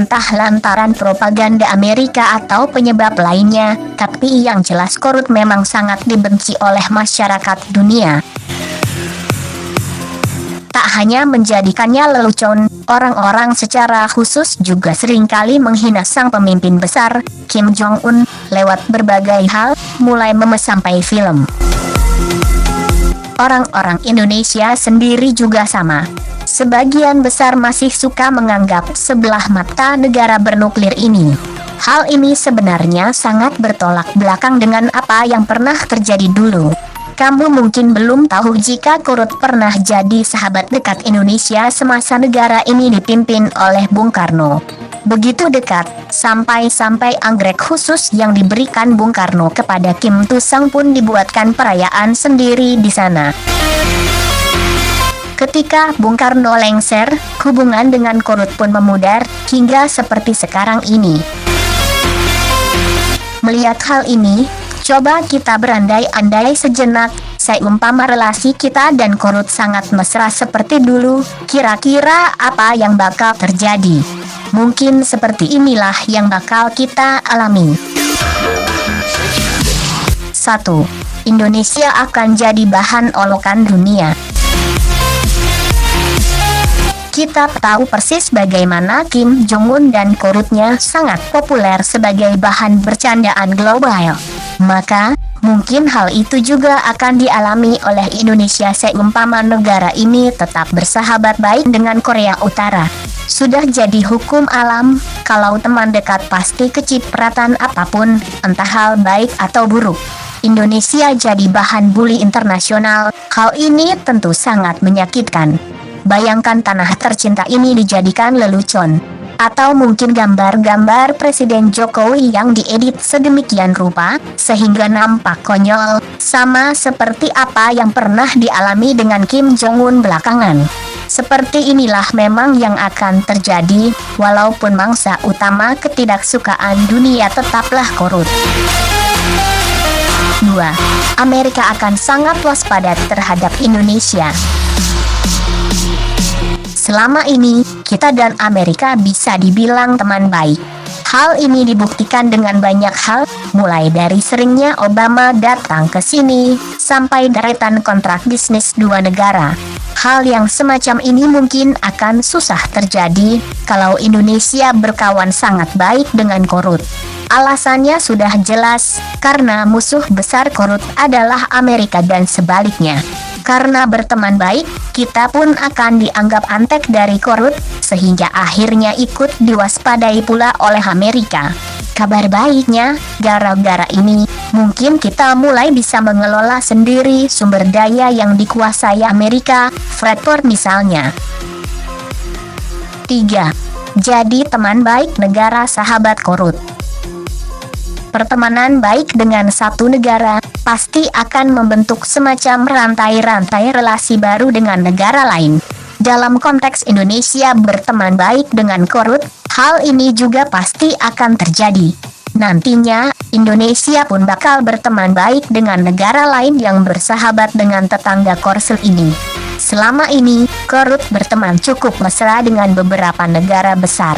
entah lantaran propaganda Amerika atau penyebab lainnya, tapi yang jelas Korut memang sangat dibenci oleh masyarakat dunia. Tak hanya menjadikannya lelucon, orang-orang secara khusus juga seringkali menghina sang pemimpin besar, Kim Jong-un, lewat berbagai hal, mulai memes sampai film. Orang-orang Indonesia sendiri juga sama. Sebagian besar masih suka menganggap sebelah mata negara bernuklir ini. Hal ini sebenarnya sangat bertolak belakang dengan apa yang pernah terjadi dulu. Kamu mungkin belum tahu jika Korut pernah jadi sahabat dekat Indonesia semasa negara ini dipimpin oleh Bung Karno. Begitu dekat, sampai-sampai anggrek khusus yang diberikan Bung Karno kepada Kim Tusang pun dibuatkan perayaan sendiri di sana. Ketika Bung Karno lengser, hubungan dengan Korut pun memudar, hingga seperti sekarang ini. Melihat hal ini, coba kita berandai-andai sejenak, seumpama relasi kita dan Korut sangat mesra seperti dulu, kira-kira apa yang bakal terjadi? Mungkin seperti inilah yang bakal kita alami. 1. Indonesia akan jadi bahan olokan dunia. Kita tahu persis bagaimana Kim Jong-un dan Korutnya sangat populer sebagai bahan bercandaan global. Maka, mungkin hal itu juga akan dialami oleh Indonesia seumpama negara ini tetap bersahabat baik dengan Korea Utara. Sudah jadi hukum alam, kalau teman dekat pasti kecipratan apapun, entah hal baik atau buruk. Indonesia jadi bahan bully internasional, hal ini tentu sangat menyakitkan. Bayangkan tanah tercinta ini dijadikan lelucon. Atau mungkin gambar-gambar Presiden Jokowi yang diedit sedemikian rupa, sehingga nampak konyol, sama seperti apa yang pernah dialami dengan Kim Jong-un belakangan. Seperti inilah memang yang akan terjadi, walaupun mangsa utama ketidaksukaan dunia tetaplah Korut. 2. Amerika akan sangat waspada terhadap Indonesia. Selama ini, kita dan Amerika bisa dibilang teman baik. Hal ini dibuktikan dengan banyak hal, mulai dari seringnya Obama datang ke sini, sampai deretan kontrak bisnis dua negara. Hal yang semacam ini mungkin akan susah terjadi, kalau Indonesia berkawan sangat baik dengan Korut. Alasannya sudah jelas, karena musuh besar Korut adalah Amerika dan sebaliknya. Karena berteman baik, kita pun akan dianggap antek dari Korut, sehingga akhirnya ikut diwaspadai pula oleh Amerika. Kabar baiknya, gara-gara ini, mungkin kita mulai bisa mengelola sendiri sumber daya yang dikuasai Amerika, Freeport misalnya. 3. Jadi teman baik negara sahabat Korut. Pertemanan baik dengan satu negara pasti akan membentuk semacam rantai-rantai relasi baru dengan negara lain. Dalam konteks Indonesia berteman baik dengan Korut, hal ini juga pasti akan terjadi. Nantinya, Indonesia pun bakal berteman baik dengan negara lain yang bersahabat dengan tetangga Korsel ini. Selama ini, Korut berteman cukup mesra dengan beberapa negara besar.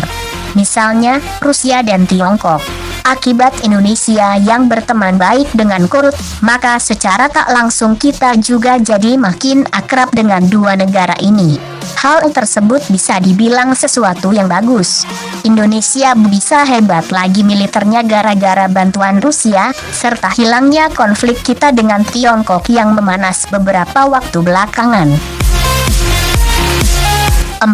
Misalnya, Rusia dan Tiongkok. Akibat Indonesia yang berteman baik dengan Korut, maka secara tak langsung kita juga jadi makin akrab dengan dua negara ini. Hal tersebut bisa dibilang sesuatu yang bagus. Indonesia bisa hebat lagi militernya gara-gara bantuan Rusia, serta hilangnya konflik kita dengan Tiongkok yang memanas beberapa waktu belakangan. 4.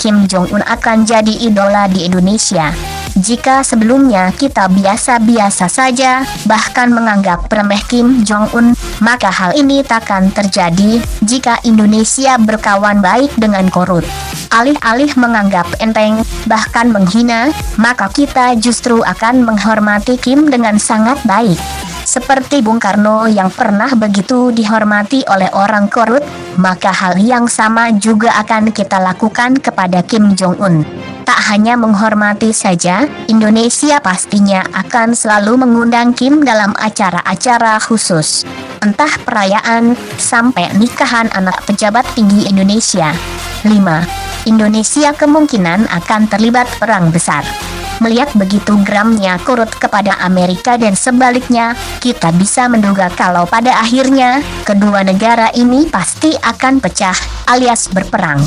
Kim Jong-un akan jadi idola di Indonesia. Jika sebelumnya kita biasa-biasa saja, bahkan menganggap remeh Kim Jong-un, maka hal ini takkan terjadi jika Indonesia berkawan baik dengan Korut. Alih-alih menganggap enteng, bahkan menghina, maka kita justru akan menghormati Kim dengan sangat baik. Seperti Bung Karno yang pernah begitu dihormati oleh orang Korut, maka hal yang sama juga akan kita lakukan kepada Kim Jong-un. Tak hanya menghormati saja, Indonesia pastinya akan selalu mengundang Kim dalam acara-acara khusus. Entah perayaan, sampai nikahan anak pejabat tinggi Indonesia. 5. Indonesia kemungkinan akan terlibat perang besar. Melihat begitu geramnya Korut kepada Amerika dan sebaliknya, kita bisa menduga kalau pada akhirnya, kedua negara ini pasti akan pecah, alias berperang.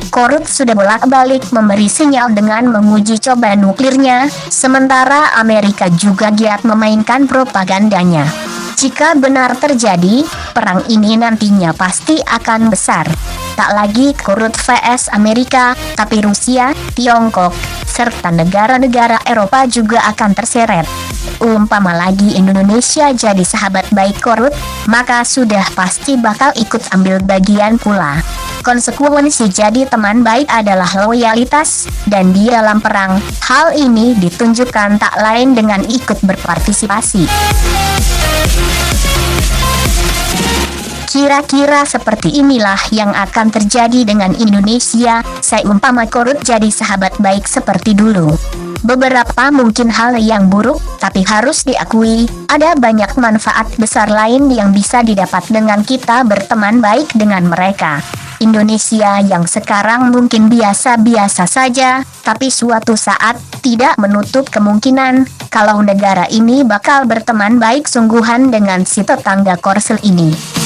Korut sudah bolak-balik memberi sinyal dengan menguji coba nuklirnya, sementara Amerika juga giat memainkan propagandanya. Jika benar terjadi, perang ini nantinya pasti akan besar. Tak lagi Korut vs Amerika, tapi Rusia, Tiongkok, serta negara-negara Eropa juga akan terseret. Umpama lagi Indonesia jadi sahabat baik Korut, maka sudah pasti bakal ikut ambil bagian pula. Konsekuensi jadi teman baik adalah loyalitas, dan di dalam perang, hal ini ditunjukkan tak lain dengan ikut berpartisipasi. Kira-kira seperti inilah yang akan terjadi dengan Indonesia, seumpama Korut jadi sahabat baik seperti dulu. Beberapa mungkin hal yang buruk, tapi harus diakui, ada banyak manfaat besar lain yang bisa didapat dengan kita berteman baik dengan mereka. Indonesia yang sekarang mungkin biasa-biasa saja, tapi suatu saat tidak menutup kemungkinan kalau negara ini bakal berteman baik sungguhan dengan si tetangga Korsel ini.